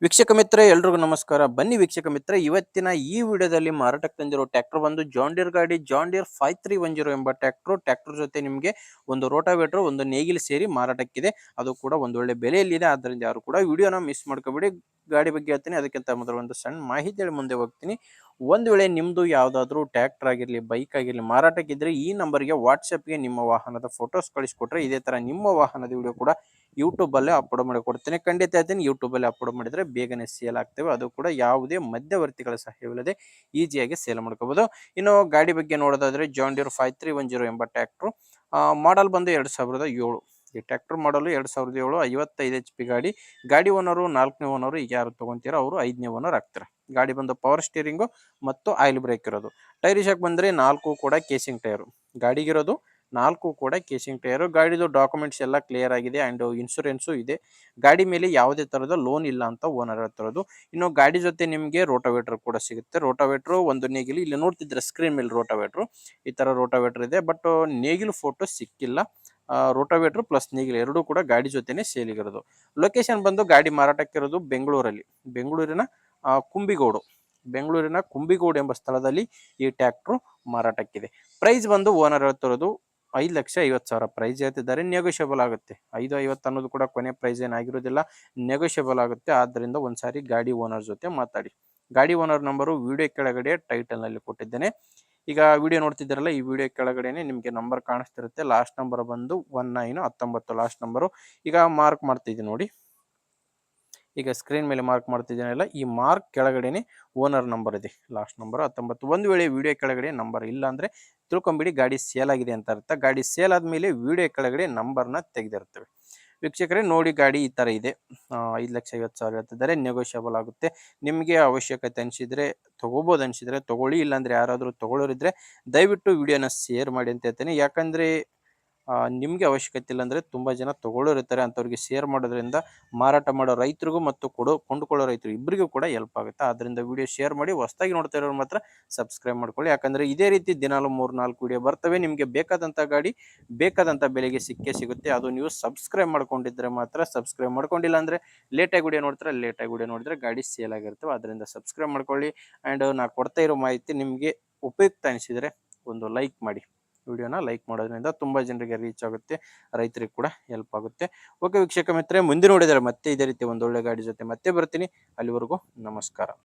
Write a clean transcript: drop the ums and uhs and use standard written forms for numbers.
ವೀಕ್ಷಕ ಮಿತ್ರ ಎಲ್ರಿಗೂ ನಮಸ್ಕಾರ. ಬನ್ನಿ ವೀಕ್ಷಕ ಮಿತ್ರ, ಇವತ್ತಿನ ಈ ವಿಡಿಯೋದಲ್ಲಿ ಮಾರಾಟಕ್ಕೆ ತಂದಿರೋ ಟ್ರ್ಯಾಕ್ಟರ್ ಬಂದು ಜಾನ್ ಡೀರ್ ಗಾಡಿ ಜಾನ್ ಡೀರ್ 5310 ಎಂಬ ಟ್ರ್ಯಾಕ್ಟರ್ ಜೊತೆ ನಿಮಗೆ ಒಂದು ರೋಟಾವೇಟರ್ ಒಂದು ನೇಗಿಲು ಸೇರಿ ಮಾರಾಟಕ್ಕಿದೆ. ಅದು ಕೂಡ ಒಂದು ಒಳ್ಳೆ ಬೆಲೆಯಲ್ಲಿದೆ. ಆದ್ದರಿಂದ ಯಾರು ಕೂಡ ವಿಡಿಯೋನ ಮಿಸ್ ಮಾಡ್ಕೋಬೇಡಿ. ಗಾಡಿ ಬಗ್ಗೆ ಹೇಳ್ತೀನಿ, ಅದಕ್ಕಿಂತ ಮೊದಲು ಒಂದು ಸಣ್ಣ ಮಾಹಿತಿ ಹೇಳಿ ಮುಂದೆ ಹೋಗ್ತೀನಿ. ಒಂದು ವೇಳೆ ನಿಮ್ಮದು ಯಾವುದಾದ್ರೂ ಟ್ರ್ಯಾಕ್ಟರ್ ಆಗಿರಲಿ, ಬೈಕ್ ಆಗಿರಲಿ ಮಾರಾಟಕ್ಕಿದ್ರೆ ಈ ನಂಬರ್ಗೆ ವಾಟ್ಸಪ್ಗೆ ನಿಮ್ಮ ವಾಹನದ ಫೋಟೋಸ್ ಕಳಿಸ್ಕೊಟ್ರೆ ಇದೇ ಥರ ನಿಮ್ಮ ವಾಹನದ ವಿಡಿಯೋ ಕೂಡ ಯೂಟ್ಯೂಬಲ್ಲೇ ಅಪ್ಲೋಡ್ ಮಾಡಿ ಕೊಡ್ತೇನೆ. ಖಂಡಿತ ಹೇಳ್ತೀನಿ, ಯೂಟ್ಯೂಬಲ್ಲಿ ಅಪ್ಲೋಡ್ ಮಾಡಿದರೆ ಬೇಗನೆ ಸೇಲ್ ಆಗ್ತವೆ. ಅದು ಕೂಡ ಯಾವುದೇ ಮಧ್ಯವರ್ತಿಗಳ ಸಹಾಯವಿಲ್ಲದೆ ಈಸಿಯಾಗಿ ಸೇಲ್ ಮಾಡ್ಕೋಬಹುದು. ಇನ್ನು ಗಾಡಿ ಬಗ್ಗೆ ನೋಡೋದಾದ್ರೆ ಜಾನ್ ಡೀರ್ 5310 ಎಂಬ ಟ್ರ್ಯಾಕ್ಟರ್ ಮಾಡಲ್ ಬಂದು 2007. ಈ ಟ್ರ್ಯಾಕ್ಟರ್ ಮಾಡಲು 2007, 55 HP ಗಾಡಿ ಓನರು 4ನೇ ಓನರು. ಈಗ ಯಾರು ತೊಗೊಂತೀರೋ ಅವರು 5ನೇ ಓನರ್ ಆಗ್ತಾರೆ. ಗಾಡಿ ಬಂದು ಪವರ್ ಸ್ಟೀರಿಂಗು ಮತ್ತು ಆಯಿಲ್ ಬ್ರೇಕ್ ಇರೋದು. ಟೈರ್ ವಿಷಯಕ್ಕೆ ಬಂದರೆ 4 ಕೂಡ ಕೇಸಿಂಗ್ ಟೈರು ಗಾಡಿಗಿರೋದು. 4 ಕೂಡ ಕೇಸಿಂಗ್ ಟೈರು. ಗಾಡಿದು ಡಾಕ್ಯುಮೆಂಟ್ಸ್ ಎಲ್ಲ ಕ್ಲಿಯರ್ ಆಗಿದೆ ಆ್ಯಂಡ್ ಇನ್ಶೂರೆನ್ಸು ಇದೆ. ಗಾಡಿ ಮೇಲೆ ಯಾವುದೇ ಥರದ ಲೋನ್ ಇಲ್ಲ ಅಂತ ಓನರ್ ಹೇಳ್ತಿರೋದು. ಇನ್ನು ಗಾಡಿ ಜೊತೆ ನಿಮಗೆ ರೋಟಾವೇಟರ್ ಕೂಡ ಸಿಗುತ್ತೆ. ರೋಟಾವೇಟ್ರು ಒಂದು ನೇಗಿಲು ಇಲ್ಲಿ ನೋಡ್ತಿದ್ರೆ ಸ್ಕ್ರೀನ್ ಮೇಲೆ ರೋಟಾವೇಟ್ರು ಈ ಥರ ರೋಟಾವೇಟರ್ ಇದೆ. ಬಟ್ ನೇಗಿಲು ಫೋಟೋ ಸಿಕ್ಕಿಲ್ಲ. ರೋಟಾವೇಟ್ರು ಪ್ಲಸ್ ನೇಗಿಲು ಎರಡೂ ಕೂಡ ಗಾಡಿ ಜೊತೆನೇ ಸೇಲಿಗಿರೋದು. ಲೊಕೇಶನ್ ಬಂದು ಗಾಡಿ ಮಾರಾಟಕ್ಕಿರೋದು ಬೆಂಗಳೂರಿನ ಕುಂಬಿಗೋಡು. ಕುಂಬಿಗೋಡು ಎಂಬ ಸ್ಥಳದಲ್ಲಿ ಈ ಟ್ರ್ಯಾಕ್ಟ್ರು ಮಾರಾಟಕ್ಕಿದೆ. ಪ್ರೈಸ್ ಬಂದು ಓನರ್ ಹೇಳ್ತಿರೋದು 5,50,000 ಪ್ರೈಸ್ ಹೇಳ್ತಿದ್ದಾರೆ. ನೆಗೋಷಿಯಬಲ್ ಆಗುತ್ತೆ. 5,50 ಅನ್ನೋದು ಕೂಡ ಕೊನೆ ಪ್ರೈಸ್ ಏನಾಗಿರೋದಿಲ್ಲ, ನೆಗೋಷಿಯಬಲ್ ಆಗುತ್ತೆ. ಆದ್ದರಿಂದ ಒಂದ್ಸಾರಿ ಗಾಡಿ ಓನರ್ ಜೊತೆ ಮಾತಾಡಿ. ಗಾಡಿ ಓನರ್ ನಂಬರು ವಿಡಿಯೋ ಕೆಳಗಡೆ ಟೈಟಲ್ನಲ್ಲಿ ಕೊಟ್ಟಿದ್ದೇನೆ. ಈಗ ವಿಡಿಯೋ ನೋಡ್ತಿದ್ದೀರಲ್ಲ, ಈ ವಿಡಿಯೋ ಕೆಳಗಡೆನೆ ನಿಮಗೆ ನಂಬರ್ ಕಾಣಿಸ್ತಿರುತ್ತೆ. ಲಾಸ್ಟ್ ನಂಬರ್ ಬಂದು 1919 ಲಾಸ್ಟ್ ನಂಬರು. ಈಗ ಮಾರ್ಕ್ ಮಾಡ್ತಿದ್ದೀನಿ ನೋಡಿ, ಈಗ ಸ್ಕ್ರೀನ್ ಮೇಲೆ ಮಾರ್ಕ್ ಮಾಡ್ತಿದ್ದೀನಲ್ಲ, ಈ ಮಾರ್ಕ್ ಕೆಳಗಡೆನೆ ಓನರ್ ನಂಬರ್ ಇದೆ. Last number 19. ಒಂದು ವೇಳೆ ವಿಡಿಯೋ ಕೆಳಗಡೆ ನಂಬರ್ ಇಲ್ಲ ಅಂದರೆ ತಿಳ್ಕೊಂಬಿಡಿ ಗಾಡಿ ಸೇಲ್ ಆಗಿದೆ ಅಂತ ಅರ್ಥ. ಗಾಡಿ ಸೇಲ್ ಆದಮೇಲೆ ವಿಡಿಯೋ ಕೆಳಗಡೆ ನಂಬರ್ನ ತೆಗೆದಿರ್ತವೆ. ವೀಕ್ಷಕರೇ ನೋಡಿ, ಗಾಡಿ ಈ ಥರ ಇದೆ. 5,50,000 ಹೇಳ್ತಿದ್ದಾರೆ. ನೆಗೋಷಿಯಬಲ್ ಆಗುತ್ತೆ. ನಿಮಗೆ ಅವಶ್ಯಕತೆ ಅನಿಸಿದರೆ ತೊಗೋಬೋದು, ಅನಿಸಿದರೆ ತೊಗೊಳ್ಳಿ. ಇಲ್ಲಾಂದರೆ ಯಾರಾದರೂ ತೊಗೊಳ್ಳೋರಿದ್ದರೆ ದಯವಿಟ್ಟು ವಿಡಿಯೋನ ಶೇರ್ ಮಾಡಿ ಅಂತ ಹೇಳ್ತೇನೆ. ಯಾಕಂದರೆ ನಿಮಗೆ ಅವಶ್ಯಕತೆ ಇಲ್ಲ ಅಂದರೆ ತುಂಬ ಜನ ತೊಗೊಳ್ಳೋರಿರ್ತಾರೆ. ಅಂಥವ್ರಿಗೆ ಶೇರ್ ಮಾಡೋದ್ರಿಂದ ಮಾರಾಟ ಮಾಡೋ ರೈತರಿಗೂ ಮತ್ತು ಕೊಂಡುಕೊಳ್ಳೋ ರೈತರು ಇಬ್ಬರಿಗೂ ಕೂಡ ಹೆಲ್ಪ್ ಆಗುತ್ತೆ. ಆದ್ದರಿಂದ ವಿಡಿಯೋ ಶೇರ್ ಮಾಡಿ. ಹೊಸದಾಗಿ ನೋಡ್ತಾ ಇರೋರು ಮಾತ್ರ ಸಬ್ಸ್ಕ್ರೈಬ್ ಮಾಡ್ಕೊಳ್ಳಿ. ಯಾಕಂದರೆ ಇದೇ ರೀತಿ ದಿನಾಲು 3-4 ವಿಡಿಯೋ ಬರ್ತವೆ. ನಿಮಗೆ ಬೇಕಾದಂಥ ಗಾಡಿ ಬೇಕಾದಂಥ ಬೆಲೆಗೆ ಸಿಕ್ಕೇ ಸಿಗುತ್ತೆ. ಅದು ನೀವು ಸಬ್ಸ್ಕ್ರೈಬ್ ಮಾಡ್ಕೊಂಡಿದ್ದರೆ ಮಾತ್ರ. ಸಬ್ಸ್ಕ್ರೈಬ್ ಮಾಡ್ಕೊಂಡಿಲ್ಲ ಅಂದರೆ ಲೇಟಾಗಿ ವಿಡಿಯೋ ನೋಡ್ತಾರೆ, ಗಾಡಿ ಸೇಲ್ ಆಗಿರ್ತವೆ. ಅದರಿಂದ ಸಬ್ಸ್ಕ್ರೈಬ್ ಮಾಡ್ಕೊಳ್ಳಿ. ಆ್ಯಂಡ್ ನಾ ಕೊಡ್ತಾ ಇರೋ ಮಾಹಿತಿ ನಿಮಗೆ ಉಪಯುಕ್ತ ಅನಿಸಿದರೆ ಒಂದು ಲೈಕ್ ಮಾಡಿ. ವಿಡಿಯೋನ ಲೈಕ್ ಮಾಡೋದ್ರಿಂದ ತುಂಬ ಜನರಿಗೆ ರೀಚ್ ಆಗುತ್ತೆ, ರೈತರಿಗೆ ಕೂಡ ಹೆಲ್ಪ್ ಆಗುತ್ತೆ. ಓಕೆ ವೀಕ್ಷಕ ಮಿತ್ರರೇ, ಮುಂದೆ ನೋಡಿದರೆ ಮತ್ತೆ ಇದೇ ರೀತಿ ಒಂದು ಒಳ್ಳೆ ಗಾಡಿ ಜೊತೆ ಮತ್ತೆ ಬರ್ತೀನಿ. ಅಲ್ಲಿವರೆಗೂ ನಮಸ್ಕಾರ.